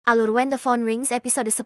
Alur When the Phone Rings episode 10.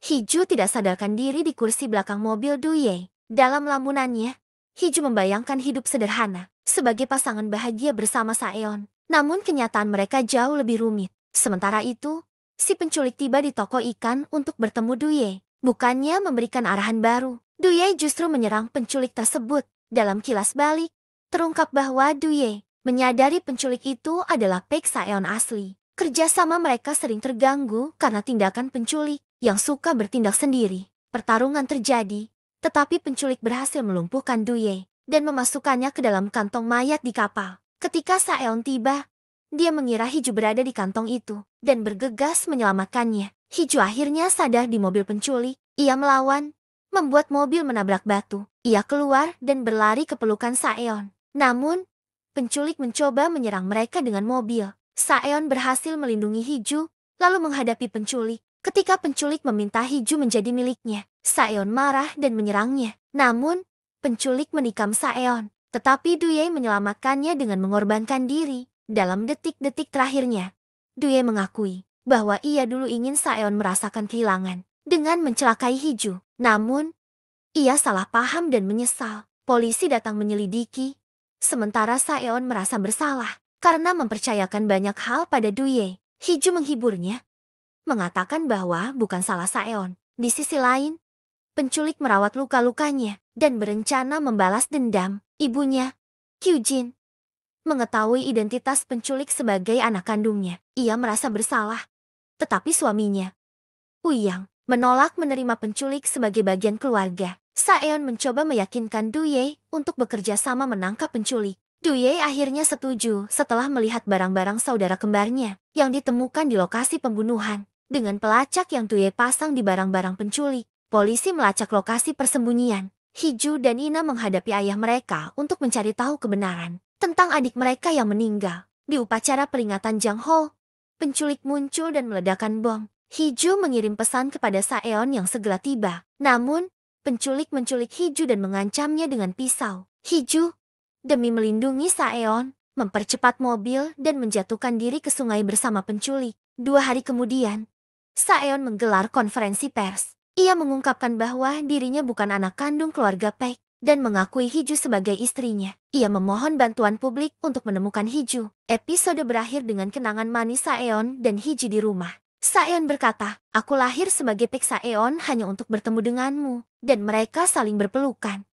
Hiju tidak sadarkan diri di kursi belakang mobil Duye. Dalam lamunannya, Hiju membayangkan hidup sederhana sebagai pasangan bahagia bersama Saeon. Namun kenyataan mereka jauh lebih rumit. Sementara itu, si penculik tiba di toko ikan untuk bertemu Duye. Bukannya memberikan arahan baru, Duye justru menyerang penculik tersebut. Dalam kilas balik, terungkap bahwa Duye menyadari penculik itu adalah Paik Saeon asli. Kerjasama mereka sering terganggu karena tindakan penculik yang suka bertindak sendiri. Pertarungan terjadi, tetapi penculik berhasil melumpuhkan Duye dan memasukkannya ke dalam kantong mayat di kapal. Ketika Saeon tiba, dia mengira Hiju berada di kantong itu dan bergegas menyelamatkannya. Hiju akhirnya sadar di mobil penculik. Ia melawan, membuat mobil menabrak batu. Ia keluar dan berlari ke pelukan Saeon. Namun, penculik mencoba menyerang mereka dengan mobil. Saeon berhasil melindungi Hiju, lalu menghadapi penculik. Ketika penculik meminta Hiju menjadi miliknya, Saeon marah dan menyerangnya. Namun, penculik menikam Saeon. Tetapi Duye menyelamatkannya dengan mengorbankan diri. Dalam detik-detik terakhirnya, Duye mengakui bahwa ia dulu ingin Saeon merasakan kehilangan dengan mencelakai Hiju. Namun, ia salah paham dan menyesal. Polisi datang menyelidiki, sementara Saeon merasa bersalah karena mempercayakan banyak hal pada Duye. Hiju menghiburnya, mengatakan bahwa bukan salah Saeon. Di sisi lain, penculik merawat luka-lukanya dan berencana membalas dendam. Ibunya, Kyujin, mengetahui identitas penculik sebagai anak kandungnya. Ia merasa bersalah. Tetapi suaminya, Uyang, menolak menerima penculik sebagai bagian keluarga. Saeon mencoba meyakinkan Duye untuk bekerja sama menangkap penculik. Duye akhirnya setuju setelah melihat barang-barang saudara kembarnya yang ditemukan di lokasi pembunuhan. Dengan pelacak yang Duye pasang di barang-barang penculik, polisi melacak lokasi persembunyian. Hiju dan Ina menghadapi ayah mereka untuk mencari tahu kebenaran tentang adik mereka yang meninggal. Di upacara peringatan Jang Ho, penculik muncul dan meledakkan bom. Hiju mengirim pesan kepada Saeon yang segera tiba. Namun, penculik menculik Hiju dan mengancamnya dengan pisau. Hiju, demi melindungi Saeon, mempercepat mobil dan menjatuhkan diri ke sungai bersama penculik. 2 hari kemudian, Saeon menggelar konferensi pers. Ia mengungkapkan bahwa dirinya bukan anak kandung keluarga Paik dan mengakui Hiju sebagai istrinya. Ia memohon bantuan publik untuk menemukan Hiju. Episode berakhir dengan kenangan manis Saeon dan Hiju di rumah. Saeon berkata, "Aku lahir sebagai Paik Saeon hanya untuk bertemu denganmu." Dan mereka saling berpelukan.